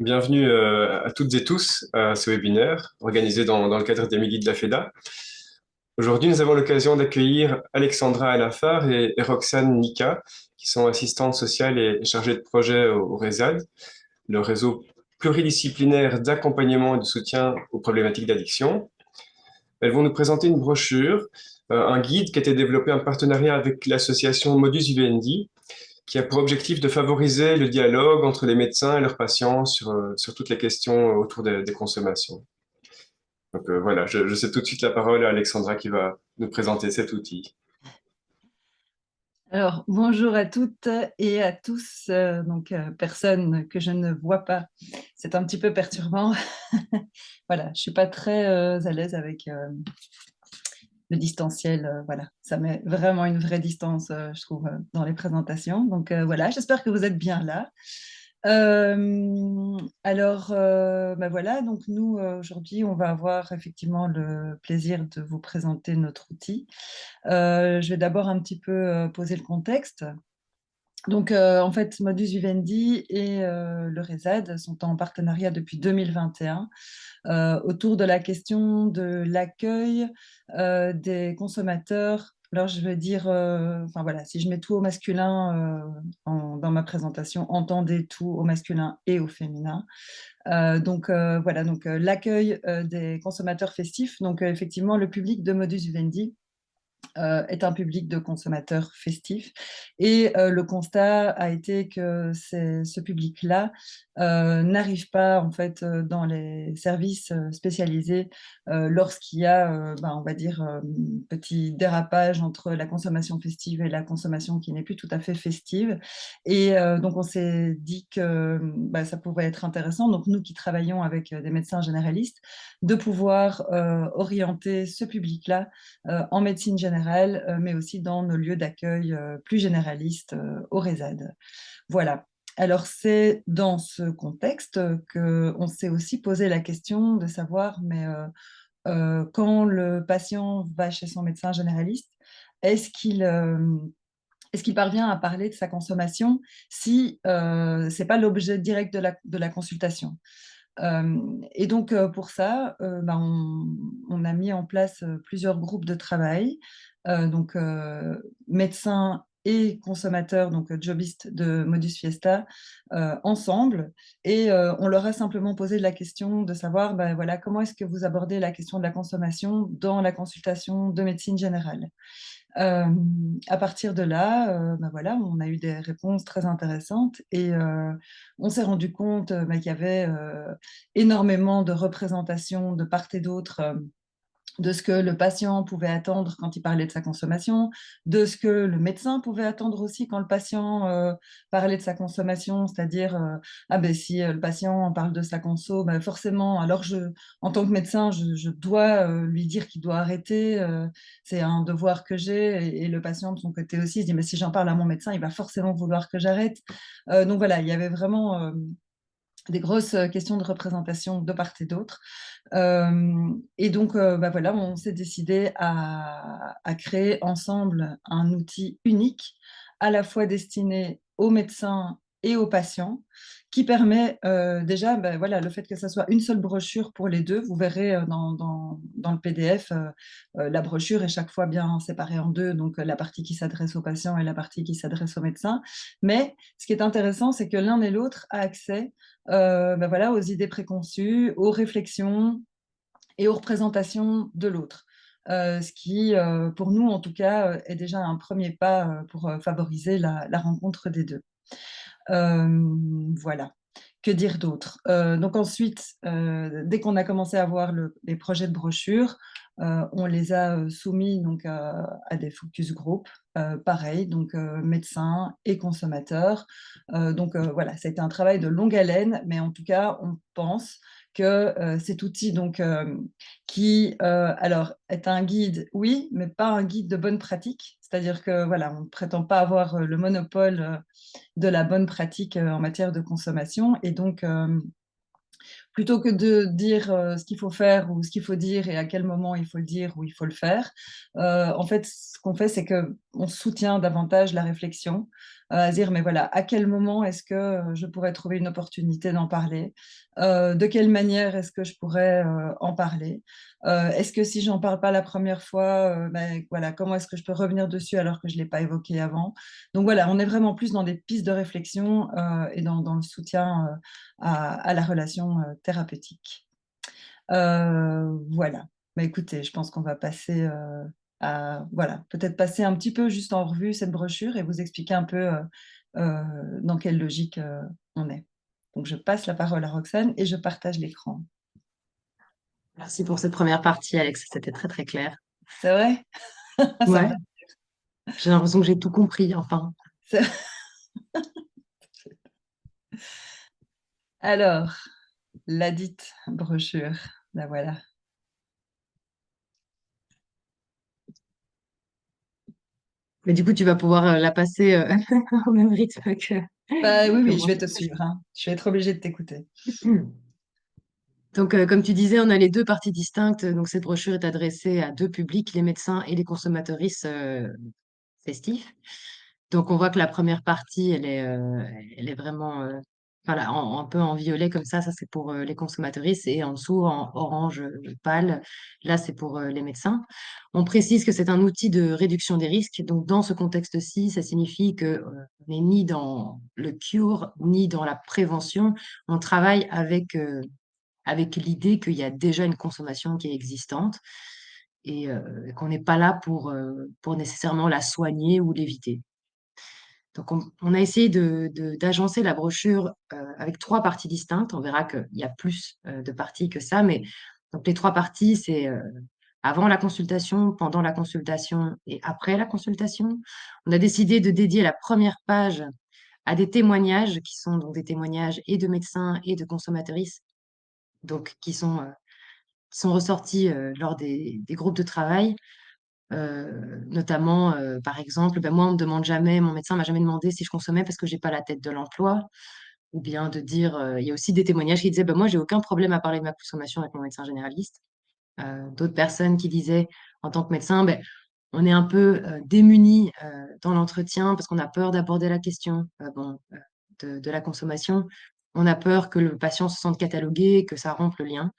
Bienvenue à toutes et tous à ce webinaire organisé dans le cadre des Midi de la FEDA. Aujourd'hui, nous avons l'occasion d'accueillir Alexandra Alafar et Roxane Nika, qui sont assistantes sociales et chargées de projet au RESAD, le réseau pluridisciplinaire d'accompagnement et de soutien aux problématiques d'addiction. Elles vont nous présenter une brochure, un guide qui a été développé en partenariat avec l'association Modus Vivendi, qui a pour objectif de favoriser le dialogue entre les médecins et leurs patients sur toutes les questions autour des consommations. Donc voilà, je cède tout de suite la parole à Alexandra qui va nous présenter cet outil. Alors, bonjour à toutes et à tous. Personne que je ne vois pas, c'est un petit peu perturbant. Voilà, je suis pas très à l'aise avec le distanciel. Voilà, ça met vraiment une vraie distance, je trouve, dans les présentations. Voilà, j'espère que vous êtes bien là. Voilà, donc nous, aujourd'hui, on va avoir effectivement le plaisir de vous présenter notre outil. Je vais d'abord un petit peu poser le contexte. En fait, Modus Vivendi et le RESAD sont en partenariat depuis 2021 autour de la question de l'accueil des consommateurs. Alors, je vais dire, enfin voilà, si je mets tout au masculin dans ma présentation, entendez tout au masculin et au féminin. L'accueil des consommateurs festifs. Effectivement, le public de Modus Vivendi est un public de consommateurs festifs. Et le constat a été que ce public-là n'arrive pas, en fait, dans les services spécialisés lorsqu'il y a, on va dire, petit dérapage entre la consommation festive et la consommation qui n'est plus tout à fait festive. Et donc, on s'est dit que ça pouvait être intéressant, donc nous qui travaillons avec des médecins généralistes, de pouvoir orienter ce public-là en médecine générale, mais aussi dans nos lieux d'accueil plus généralistes au RESAD. Voilà. Alors, c'est dans ce contexte qu'on s'est aussi posé la question de savoir, quand le patient va chez son médecin généraliste, est-ce qu'il parvient à parler de sa consommation si ce n'est pas l'objet direct de la consultation? Pour ça, on a mis en place plusieurs groupes de travail, médecins et consommateurs, donc jobistes de Modus Fiesta, ensemble. Et on leur a simplement posé la question de savoir, voilà, comment est-ce que vous abordez la question de la consommation dans la consultation de médecine générale. Euh, à partir de là, voilà, on a eu des réponses très intéressantes et on s'est rendu compte qu'il y avait énormément de représentations de part et d'autre de ce que le patient pouvait attendre quand il parlait de sa consommation, de ce que le médecin pouvait attendre aussi quand le patient parlait de sa consommation, c'est-à-dire si le patient parle de sa conso, forcément, alors en tant que médecin, je dois lui dire qu'il doit arrêter, c'est un devoir que j'ai, et le patient de son côté aussi se dit, mais si j'en parle à mon médecin, il va forcément vouloir que j'arrête. Donc voilà, il y avait vraiment des grosses questions de représentation de part et d'autre. Voilà, on s'est décidé à créer ensemble un outil unique, à la fois destiné aux médecins et aux patients, qui permet déjà, voilà, le fait que ça soit une seule brochure pour les deux. Vous verrez dans le PDF, la brochure est chaque fois bien séparée en deux, donc la partie qui s'adresse aux patients et la partie qui s'adresse aux médecins. Mais ce qui est intéressant, c'est que l'un et l'autre a accès voilà, aux idées préconçues, aux réflexions et aux représentations de l'autre. Ce qui, pour nous en tout cas, est déjà un premier pas pour favoriser la rencontre des deux. Voilà. Que dire d'autre? Donc ensuite, dès qu'on a commencé à voir les projets de brochure, on les a soumis donc à des focus group, pareil, donc médecins et consommateurs. Voilà, ça a été un travail de longue haleine, mais en tout cas, on pense que cet outil qui alors est un guide, oui, mais pas un guide de bonne pratique. C'est-à-dire que voilà, on ne prétend pas avoir le monopole de la bonne pratique en matière de consommation. Et donc, plutôt que de dire ce qu'il faut faire ou ce qu'il faut dire et à quel moment il faut le dire ou il faut le faire, en fait, ce qu'on fait, c'est que on soutient davantage la réflexion, à dire, mais voilà, à quel moment est-ce que je pourrais trouver une opportunité d'en parler? De quelle manière est-ce que je pourrais en parler? Est-ce que si j'en parle pas la première fois, ben, voilà, comment est-ce que je peux revenir dessus alors que je ne l'ai pas évoqué avant? Donc voilà, on est vraiment plus dans des pistes de réflexion et dans le soutien à la relation thérapeutique. Voilà. Bah, écoutez, je pense qu'on va passer à, voilà, peut-être passer un petit peu juste en revue cette brochure et vous expliquer un peu dans quelle logique on est. Donc, je passe la parole à Roxane et je partage l'écran. Merci pour cette première partie, Alex. C'était très, très clair. C'est vrai? Ça me Ouais, j'ai l'impression que j'ai tout compris, enfin. rassure. Alors, la dite brochure, la voilà. Mais du coup, tu vas pouvoir la passer au même rythme Bah, oui, que oui, je moi. vais te suivre, hein. Je vais être obligée de t'écouter. Donc, comme tu disais, on a les deux parties distinctes. Donc, cette brochure est adressée à deux publics, les médecins et les consommateuristes festifs. Donc, on voit que la première partie, elle est vraiment enfin, là, un peu en violet comme ça c'est pour les consommateuristes. Et en dessous, en orange pâle, là, c'est pour les médecins. On précise que c'est un outil de réduction des risques. Donc, dans ce contexte-ci, ça signifie que on n'est ni dans le cure, ni dans la prévention. On travaille avec l'idée qu'il y a déjà une consommation qui est existante et qu'on n'est pas là pour nécessairement la soigner ou l'éviter. Donc, on a essayé d'agencer la brochure avec trois parties distinctes. On verra qu'il y a plus de parties que ça, mais donc les trois parties, c'est avant la consultation, pendant la consultation et après la consultation. On a décidé de dédier la première page à des témoignages qui sont donc des témoignages et de médecins et de consommateuristes, donc qui sont ressortis lors des groupes de travail. Notamment, par exemple, ben moi, on me demande jamais, mon médecin m'a jamais demandé si je consommais parce que j'ai pas la tête de l'emploi, ou bien de dire, il y a aussi des témoignages qui disaient, ben moi, j'ai aucun problème à parler de ma consommation avec mon médecin généraliste. D'autres personnes qui disaient, en tant que médecin, ben, on est un peu démunis dans l'entretien parce qu'on a peur d'aborder la question de la consommation. On a peur que le patient se sente catalogué, que ça rompe le lien.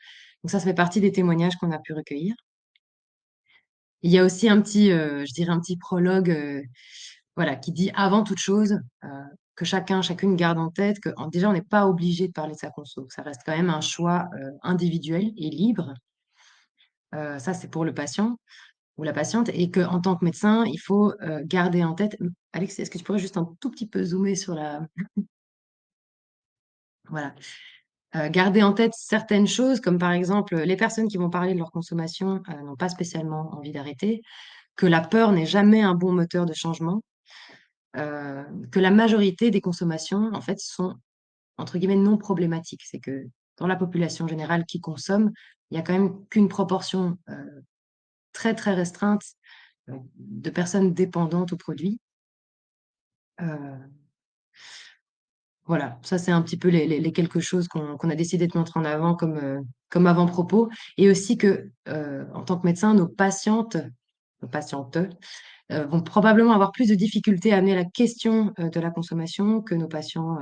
Donc ça fait partie des témoignages qu'on a pu recueillir. Il y a aussi un petit, je dirais un petit prologue, voilà, qui dit avant toute chose que chacune garde en tête que déjà on n'est pas obligé de parler de sa conso. Ça reste quand même un choix individuel et libre. Ça, c'est pour le patient ou la patiente, et que en tant que médecin, il faut garder en tête. Alex, est-ce que tu pourrais juste un tout petit peu zoomer sur la, voilà, garder en tête certaines choses, comme par exemple les personnes qui vont parler de leur consommation n'ont pas spécialement envie d'arrêter, que la peur n'est jamais un bon moteur de changement, que la majorité des consommations, en fait, sont, entre guillemets, non problématiques. C'est que dans la population générale qui consomme, il n'y a quand même qu'une proportion très, très restreinte de personnes dépendantes aux produits. Voilà, ça c'est un petit peu les quelques choses qu'on a décidé de mettre en avant comme avant-propos. Et aussi que, en tant que médecin, nos patientes, vont probablement avoir plus de difficultés à amener la question de la consommation que nos patients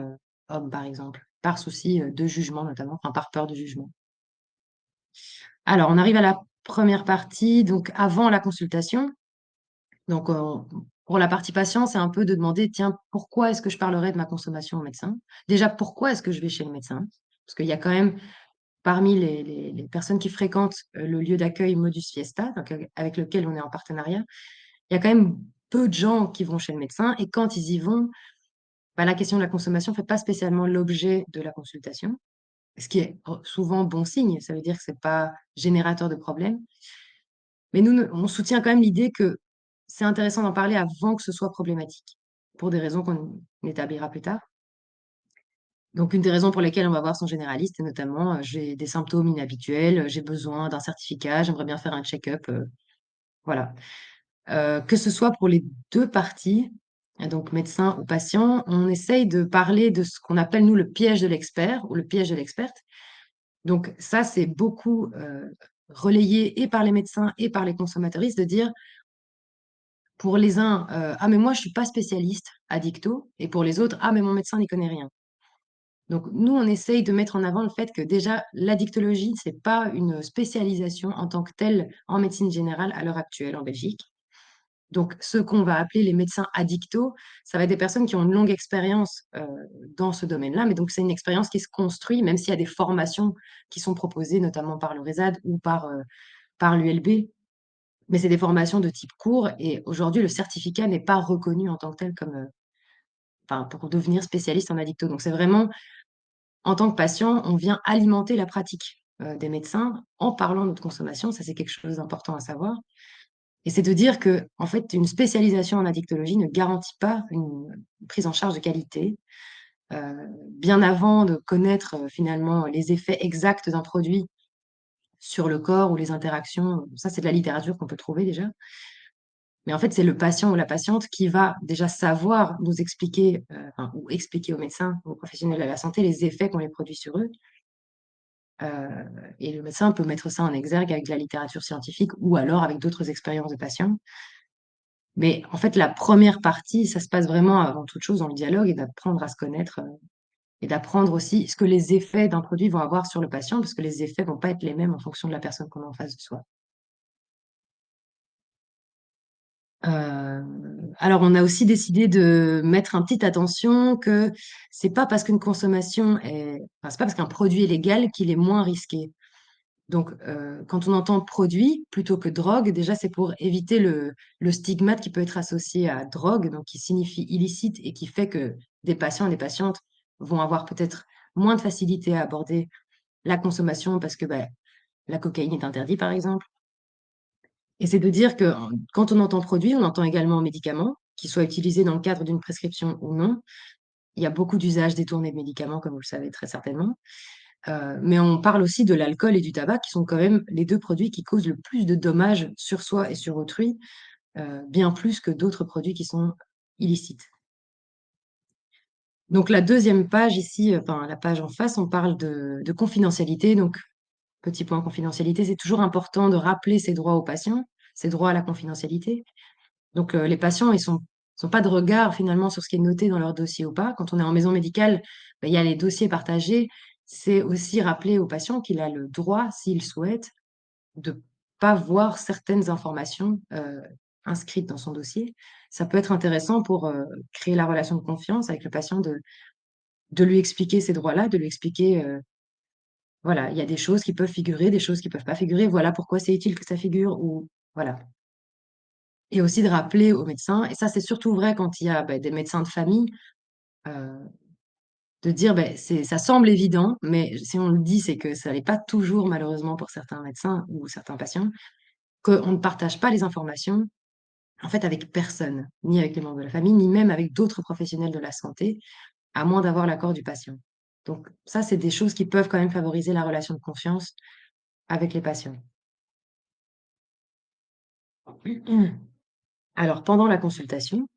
hommes, par exemple, par souci de jugement notamment, enfin par peur de jugement. Alors, on arrive à la première partie, donc avant la consultation. Donc, pour la partie patient, c'est un peu de demander, tiens, pourquoi est-ce que je parlerai de ma consommation au médecin? Déjà, pourquoi est-ce que je vais chez le médecin? Parce qu'il y a quand même, parmi les personnes qui fréquentent le lieu d'accueil Modus Fiesta, donc, avec lequel on est en partenariat, il y a quand même peu de gens qui vont chez le médecin. Et quand ils y vont, bah, la question de la consommation ne fait pas spécialement l'objet de la consultation, ce qui est souvent bon signe. Ça veut dire que ce n'est pas générateur de problèmes. Mais nous, on soutient quand même l'idée que c'est intéressant d'en parler avant que ce soit problématique, pour des raisons qu'on établira plus tard. Donc, une des raisons pour lesquelles on va voir son généraliste, est notamment, j'ai des symptômes inhabituels, j'ai besoin d'un certificat, j'aimerais bien faire un check-up. Voilà. Que ce soit pour les deux parties, donc médecin ou patient, on essaye de parler de ce qu'on appelle, nous, le piège de l'expert ou le piège de l'experte. Donc, ça, c'est beaucoup relayé et par les médecins et par les consommateuristes de dire Pour les uns, ah mais moi je suis pas spécialiste addicto, et pour les autres, ah mais mon médecin n'y connaît rien. Donc nous, on essaye de mettre en avant le fait que déjà, l'addictologie, c'est pas une spécialisation en tant que telle en médecine générale à l'heure actuelle en Belgique. Donc, ceux qu'on va appeler les médecins addictos, ça va être des personnes qui ont une longue expérience dans ce domaine-là, mais donc c'est une expérience qui se construit, même s'il y a des formations qui sont proposées, notamment par le RESAD ou par l'ULB, mais c'est des formations de type court, et aujourd'hui, le certificat n'est pas reconnu en tant que tel comme, enfin, pour devenir spécialiste en addicto. Donc, c'est vraiment, en tant que patient, on vient alimenter la pratique des médecins en parlant de notre consommation. Ça, c'est quelque chose d'important à savoir. Et c'est de dire que, en fait, une spécialisation en addictologie ne garantit pas une prise en charge de qualité. Bien avant de connaître finalement les effets exacts d'un produit sur le corps ou les interactions, ça c'est de la littérature qu'on peut trouver déjà. Mais en fait, c'est le patient ou la patiente qui va déjà savoir nous expliquer, enfin, ou expliquer aux médecins, aux professionnels de la santé, les effets qu'ont les produits sur eux. Euh, et le médecin peut mettre ça en exergue avec de la littérature scientifique ou alors avec d'autres expériences de patients. Mais en fait, la première partie, ça se passe vraiment avant toute chose dans le dialogue et d'apprendre à se connaître et d'apprendre aussi ce que les effets d'un produit vont avoir sur le patient, parce que les effets vont pas être les mêmes en fonction de la personne qu'on a en face de soi. Euh, alors, on a aussi décidé de mettre un petit attention que c'est pas parce qu'une consommation est, enfin, c'est pas parce qu'un produit est légal qu'il est moins risqué. Donc, quand on entend produit plutôt que drogue, déjà, c'est pour éviter le stigmate qui peut être associé à drogue, donc qui signifie illicite et qui fait que des patients et des patientes vont avoir peut-être moins de facilité à aborder la consommation parce que la cocaïne est interdite, par exemple. Et c'est de dire que quand on entend produit, on entend également médicament, qui soit utilisé dans le cadre d'une prescription ou non. Il y a beaucoup d'usages détournés de médicaments, comme vous le savez très certainement. Mais on parle aussi de l'alcool et du tabac, qui sont quand même les deux produits qui causent le plus de dommages sur soi et sur autrui, bien plus que d'autres produits qui sont illicites. Donc la deuxième page ici, enfin la page en face, on parle de confidentialité. Donc, petit point confidentialité, c'est toujours important de rappeler ses droits aux patients, ses droits à la confidentialité. Donc les patients, ils sont pas de regard finalement sur ce qui est noté dans leur dossier ou pas. Quand on est en maison médicale, il y a les dossiers partagés. C'est aussi rappeler au patient qu'il a le droit, s'il souhaite, de pas voir certaines informations inscrites dans son dossier. Ça peut être intéressant pour créer la relation de confiance avec le patient, de lui expliquer ces droits-là, de lui expliquer, voilà, il y a des choses qui peuvent figurer, des choses qui peuvent pas figurer. Voilà pourquoi c'est utile que ça figure, ou voilà. Et aussi de rappeler aux médecins, et ça c'est surtout vrai quand il y a des médecins de famille, euh, de dire ça semble évident, mais si on le dit, c'est que ça n'est pas toujours malheureusement pour certains médecins ou certains patients, qu'on ne partage pas les informations en fait avec personne, ni avec les membres de la famille, ni même avec d'autres professionnels de la santé, à moins d'avoir l'accord du patient. Donc ça, c'est des choses qui peuvent quand même favoriser la relation de confiance avec les patients. Alors, pendant la consultation,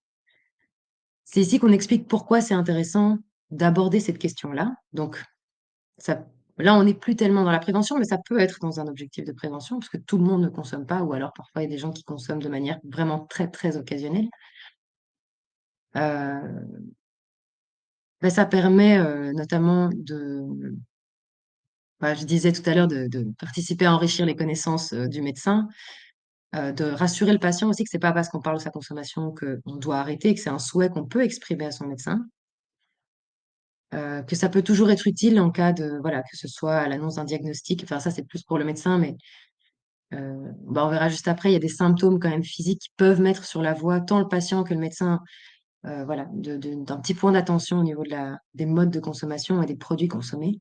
c'est ici qu'on explique pourquoi c'est intéressant d'aborder cette question-là. Donc, ça, là, on n'est plus tellement dans la prévention, mais ça peut être dans un objectif de prévention, parce que tout le monde ne consomme pas, ou alors parfois il y a des gens qui consomment de manière vraiment très, très occasionnelle. Euh, Ça permet notamment je disais tout à l'heure, de participer à enrichir les connaissances du médecin, de rassurer le patient aussi que c'est pas parce qu'on parle de sa consommation qu'on doit arrêter, que c'est un souhait qu'on peut exprimer à son médecin. Que ça peut toujours être utile en cas de, voilà, que ce soit à l'annonce d'un diagnostic. Enfin, ça, c'est plus pour le médecin, mais on verra juste après. Il y a des symptômes quand même physiques qui peuvent mettre sur la voie tant le patient que le médecin, voilà, d'un petit point d'attention au niveau des modes de consommation et des produits consommés.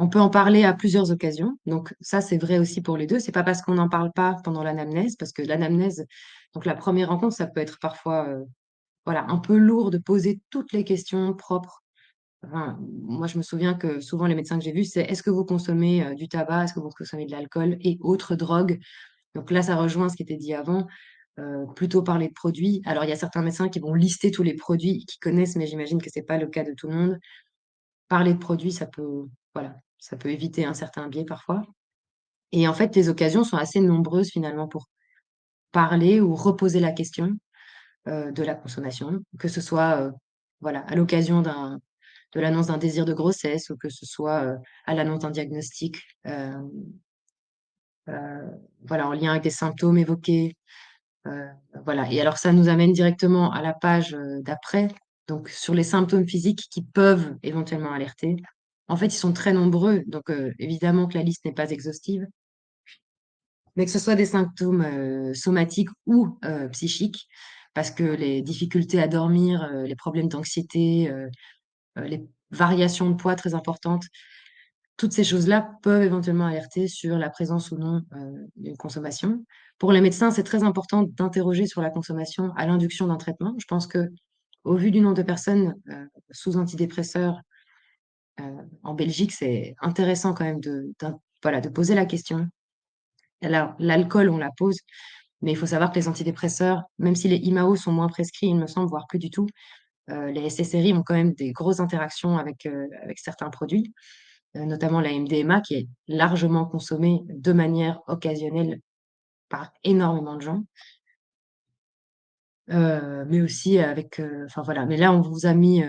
On peut en parler à plusieurs occasions. Donc, ça, c'est vrai aussi pour les deux. C'est pas parce qu'on n'en parle pas pendant l'anamnèse, parce que l'anamnèse, donc la première rencontre, ça peut être parfois, voilà, un peu lourd de poser toutes les questions propres. Enfin, moi, je me souviens que souvent, les médecins que j'ai vus, c'est est-ce que vous consommez du tabac, est-ce que vous consommez de l'alcool et autres drogues? Donc là, ça rejoint ce qui était dit avant, plutôt parler de produits. Alors, il y a certains médecins qui vont lister tous les produits qu'ils connaissent, mais j'imagine que c'est pas le cas de tout le monde. Parler de produits, voilà, ça peut éviter un certain biais parfois. Et en fait, les occasions sont assez nombreuses finalement parler ou reposer la question de la consommation, que ce soit voilà, à l'occasion de l'annonce d'un désir de grossesse ou que ce soit à l'annonce d'un diagnostic, voilà, en lien avec des symptômes évoqués. Euh, voilà. Et alors, ça nous amène directement à la page d'après. Donc, sur les symptômes physiques qui peuvent éventuellement alerter. En fait, ils sont très nombreux. Donc, évidemment que la liste n'est pas exhaustive. Mais que ce soit des symptômes somatiques ou psychiques, parce que les difficultés à dormir, les problèmes d'anxiété, les variations de poids très importantes, toutes ces choses-là peuvent éventuellement alerter sur la présence ou non d'une consommation. Pour les médecins, c'est très important d'interroger sur la consommation à l'induction d'un traitement. Je pense que, au vu du nombre de personnes sous antidépresseurs en Belgique, c'est intéressant quand même voilà, de poser la question. Alors, l'alcool, on la pose, mais il faut savoir que les antidépresseurs, même si les IMAO sont moins prescrits, il me semble, voire plus du tout, les SSRI ont quand même des grosses interactions avec certains produits, notamment la MDMA, qui est largement consommée de manière occasionnelle par énormément de gens, mais aussi enfin voilà. Mais là, on vous a mis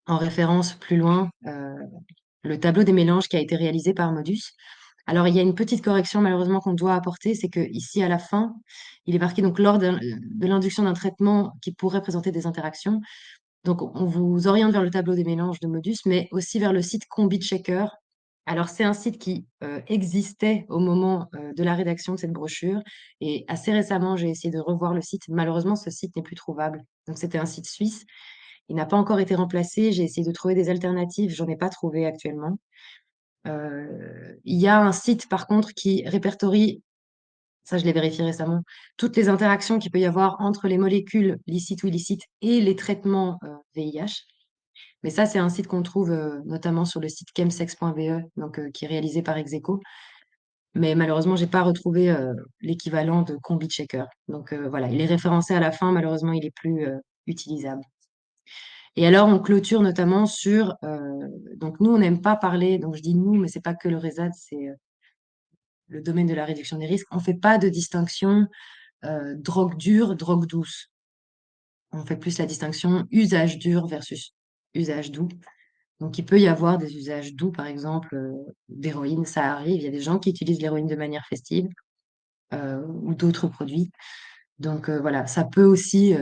en référence plus loin le tableau des mélanges qui a été réalisé par Modus. Alors, il y a une petite correction malheureusement qu'on doit apporter, c'est que ici à la fin, il est marqué donc lors de l'induction d'un traitement qui pourrait présenter des interactions. Donc, on vous oriente vers le tableau des mélanges de Modus, mais aussi vers le site Combi Checker. Alors, c'est un site qui existait au moment de la rédaction de cette brochure. Et assez récemment, j'ai essayé de revoir le site. Malheureusement, ce site n'est plus trouvable. Donc, c'était un site suisse. Il n'a pas encore été remplacé. J'ai essayé de trouver des alternatives. J'en ai pas trouvé actuellement. Il y a un site, par contre, qui répertorie, ça je l'ai vérifié récemment, toutes les interactions qu'il peut y avoir entre les molécules licites ou illicites et les traitements VIH. Mais ça, c'est un site qu'on trouve notamment sur le site chemsex.be, donc qui est réalisé par Execo. Mais malheureusement, j'ai pas retrouvé l'équivalent de Combi Checker. Donc voilà, il est référencé à la fin. Malheureusement, il est plus utilisable. Et alors, on clôture notamment sur. Donc nous, on n'aime pas parler. Donc je dis nous, mais c'est pas que le RESAD, c'est le domaine de la réduction des risques. On fait pas de distinction drogue dure, drogue douce. On fait plus la distinction usage dur versus usage doux. Donc, il peut y avoir des usages doux, par exemple, d'héroïne, ça arrive. Il y a des gens qui utilisent l'héroïne de manière festive ou d'autres produits. Donc, voilà, ça peut aussi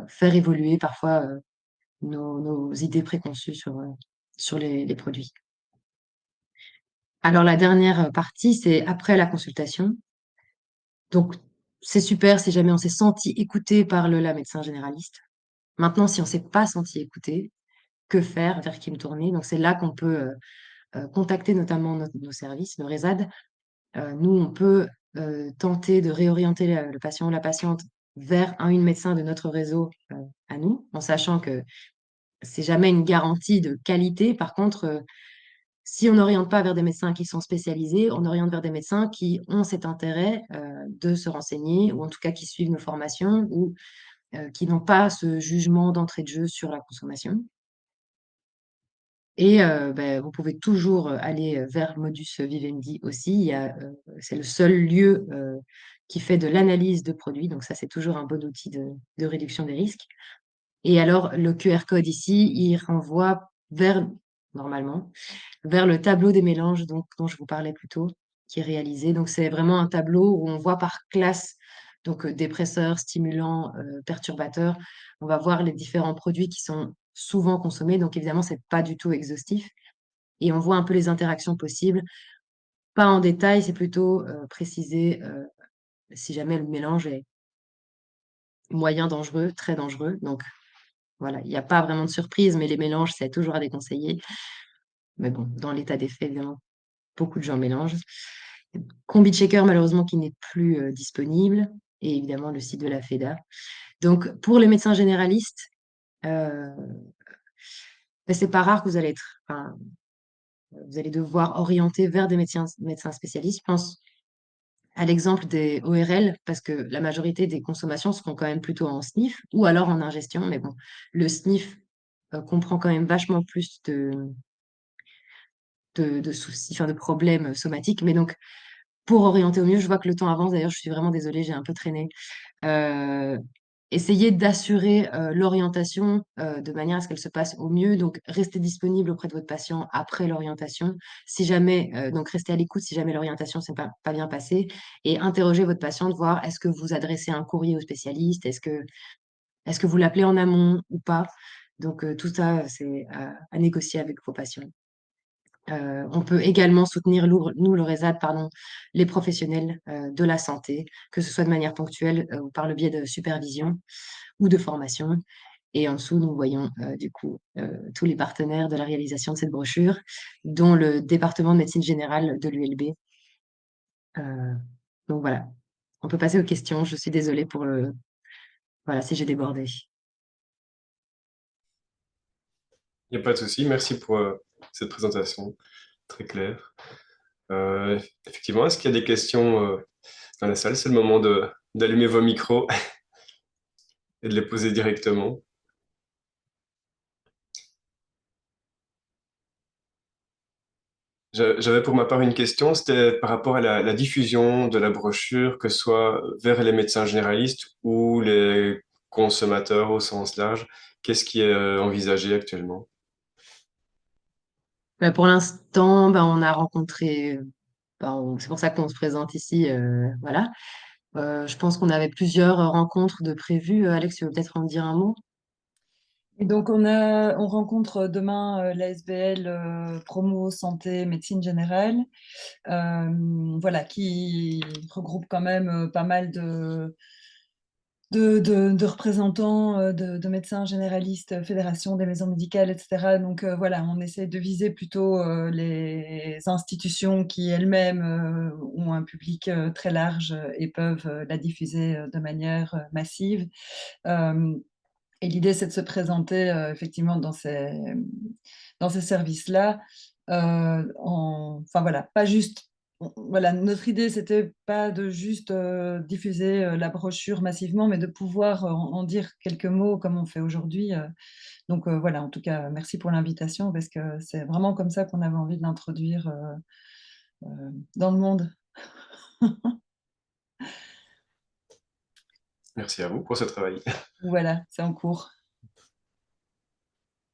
faire évoluer parfois nos idées préconçues sur les produits. Alors, la dernière partie, c'est après la consultation. Donc, c'est super si jamais on s'est senti écouté par la médecin généraliste. Maintenant, si on ne s'est pas senti écouté, que faire, vers qui me tourner? Donc, c'est là qu'on peut contacter notamment nos services, nos RESAD. Nous, on peut tenter de réorienter le patient ou la patiente vers une médecin de notre réseau à nous, en sachant que c'est jamais une garantie de qualité. Par contre, si on n'oriente pas vers des médecins qui sont spécialisés, on oriente vers des médecins qui ont cet intérêt de se renseigner, ou en tout cas qui suivent nos formations, ou qui n'ont pas ce jugement d'entrée de jeu sur la consommation. Et ben, vous pouvez toujours aller vers Modus Vivendi aussi. C'est le seul lieu qui fait de l'analyse de produits. Donc ça, c'est toujours un bon outil de réduction des risques. Et alors, le QR code ici, il renvoie normalement, vers le tableau des mélanges dont je vous parlais plus tôt, qui est réalisé. Donc c'est vraiment un tableau où on voit par classe, donc dépresseurs, stimulants, perturbateurs. On va voir les différents produits qui sont souvent consommés. Donc évidemment, c'est pas du tout exhaustif. Et on voit un peu les interactions possibles. Pas en détail, c'est plutôt précisé si jamais le mélange est moyen dangereux, très dangereux. Donc voilà, il n'y a pas vraiment de surprise, mais les mélanges, c'est toujours à déconseiller. Mais bon, dans l'état des faits, évidemment, beaucoup de gens mélangent. Combi Checker, malheureusement, qui n'est plus disponible. Et évidemment, le site de la FEDA. Donc, pour les médecins généralistes, ben, c'est pas rare que vous allez devoir orienter vers des médecins spécialistes. Je pense à l'exemple des ORL, parce que la majorité des consommations seront quand même plutôt en sniff ou alors en ingestion. Mais bon, le sniff comprend quand même vachement plus de soucis, enfin de problèmes somatiques. Mais donc, pour orienter au mieux. Je vois que le temps avance, d'ailleurs, je suis vraiment désolée, j'ai un peu traîné. Euh, Essayer d'assurer l'orientation de manière à ce qu'elle se passe au mieux. Donc, restez disponible auprès de votre patient après l'orientation. Si jamais, donc restez à l'écoute si jamais l'orientation s'est pas bien passée et interrogez votre patiente, voir est-ce que vous adressez un courrier au spécialiste, est-ce que vous l'appelez en amont ou pas. Donc, tout ça, c'est à négocier avec vos patients. On peut également soutenir, nous, le RESAD, pardon, les professionnels de la santé, que ce soit de manière ponctuelle ou par le biais de supervision ou de formation. Et en dessous, nous voyons du coup tous les partenaires de la réalisation de cette brochure, dont le département de médecine générale de l'ULB. Donc voilà, on peut passer aux questions. Je suis désolée voilà, si j'ai débordé. Il n'y a pas de souci. Merci pour cette présentation très claire. Effectivement, est-ce qu'il y a des questions dans la salle? C'est le moment d'allumer vos micros et de les poser directement. J'avais pour ma part une question, c'était par rapport à la diffusion de la brochure, que ce soit vers les médecins généralistes ou les consommateurs au sens large. Qu'est-ce qui est envisagé actuellement? Pour l'instant, on a rencontré, c'est pour ça qu'on se présente ici, voilà. Je pense qu'on avait plusieurs rencontres de prévues. Alex, tu veux peut-être en dire un mot? Et donc, on rencontre demain l'ASBL Promo Santé Médecine Générale, voilà, qui regroupe quand même pas mal de représentants de médecins généralistes, fédération des maisons médicales, etc. Donc voilà, on essaie de viser plutôt les institutions qui elles-mêmes ont un public très large et peuvent la diffuser de manière massive. Euh, et l'idée, c'est de se présenter effectivement dans ces services-là. Enfin voilà, pas juste. Voilà, notre idée, c'était pas de juste diffuser la brochure massivement, mais de pouvoir en dire quelques mots comme on fait aujourd'hui. Donc voilà, en tout cas, merci pour l'invitation parce que c'est vraiment comme ça qu'on avait envie de l'introduire dans le monde. Merci à vous pour ce travail. Voilà, c'est en cours.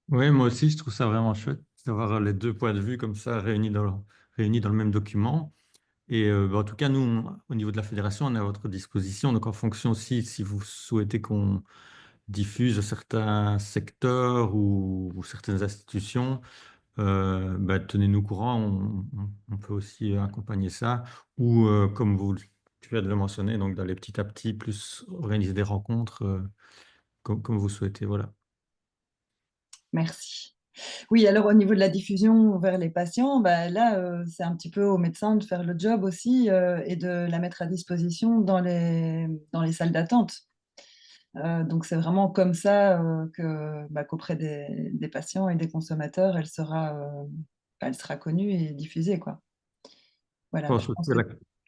Oui, moi aussi, je trouve ça vraiment chouette d'avoir les deux points de vue comme ça réunis dans le même document. Et en tout cas, nous, au niveau de la fédération, on est à votre disposition. Donc, en fonction aussi, si vous souhaitez qu'on diffuse certains secteurs ou certaines institutions, tenez-nous au courant. On peut aussi accompagner ça. Ou, comme tu viens de le mentionner, donc d'aller petit à petit plus organiser des rencontres comme vous souhaitez. Voilà. Merci. Oui, alors au niveau de la diffusion vers les patients, bah, là, c'est un petit peu aux médecins de faire le job aussi et de la mettre à disposition dans les salles d'attente. Donc c'est vraiment comme ça qu'auprès des patients et des consommateurs, elle sera connue et diffusée, quoi. Je Voilà, je pense aussi pense à que... la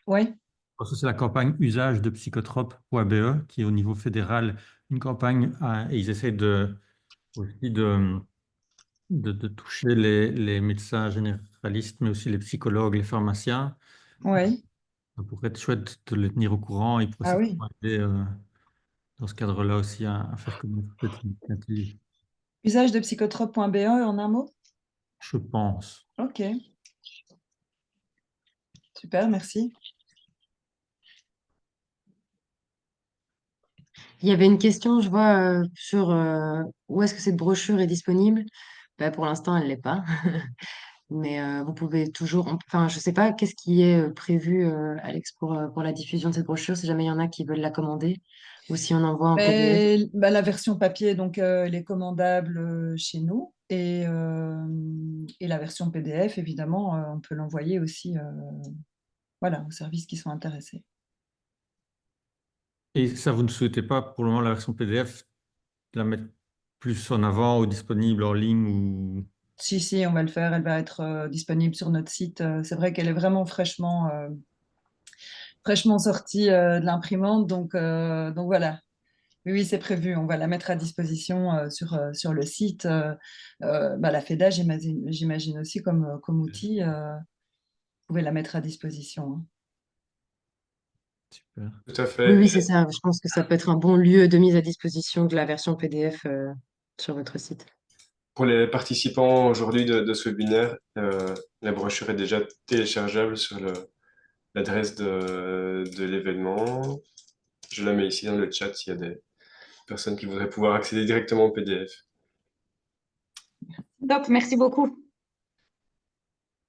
Ouais. pense que c'est la campagne usage de psychotropes.be qui est au niveau fédéral une campagne et ils essaient aussi de toucher les médecins généralistes, mais aussi les psychologues, les pharmaciens. Ouais. Ça pourrait être chouette de les tenir au courant. Ils pourraient Ah oui. certainement aider dans ce cadre-là aussi à faire connaître cette initiative, Usage de psychotrope.be en un mot? je pense. Ok, super, merci. Il y avait une question, je vois, sur où est-ce que cette brochure est disponible. Pour l'instant, elle ne l'est pas. Mais vous pouvez toujours, enfin, je sais pas, qu'est-ce qui est prévu, Alex, pour la diffusion de cette brochure, si jamais il y en a qui veulent la commander, ou si on envoie en PDF. Mais, bah, la version papier, donc, elle est commandable chez nous. Et la version PDF, évidemment, on peut l'envoyer aussi voilà, aux services qui sont intéressés. Et ça, vous ne souhaitez pas pour le moment la version PDF la mettre plus en avant ou disponible en ligne ou... Si, si, on va le faire. Elle va être disponible sur notre site. C'est vrai qu'elle est vraiment fraîchement sortie de l'imprimante. Donc voilà. Oui, oui, c'est prévu. On va la mettre à disposition sur le site. La FEDA, j'imagine aussi comme outil. Vous pouvez la mettre à disposition, hein. Super. Tout à Oui, fait. oui, c'est ça. Je pense que ça peut être un bon lieu de mise à disposition de la version PDF sur votre site. Pour les participants aujourd'hui de ce webinaire, la brochure est déjà téléchargeable sur l'adresse de l'événement. Je la mets ici dans le chat s'il y a des personnes qui voudraient pouvoir accéder directement au PDF. Top, merci beaucoup.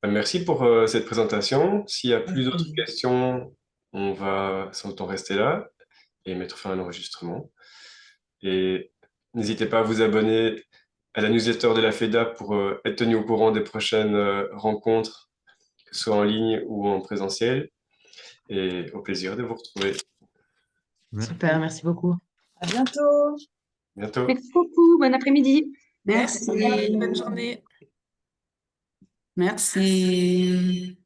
Merci pour cette présentation. S'il n'y a plus Avec d'autres plaisir. questions, on va sans doute en rester là et mettre fin à l'enregistrement. Et n'hésitez pas à vous abonner à la newsletter de la FEDA pour être tenu au courant des prochaines rencontres, que ce soit en ligne ou en présentiel. Et au plaisir de vous retrouver. Merci. Super, merci beaucoup. À bientôt. Bientôt. Merci beaucoup. Bon après-midi. Merci, bonne journée. Merci.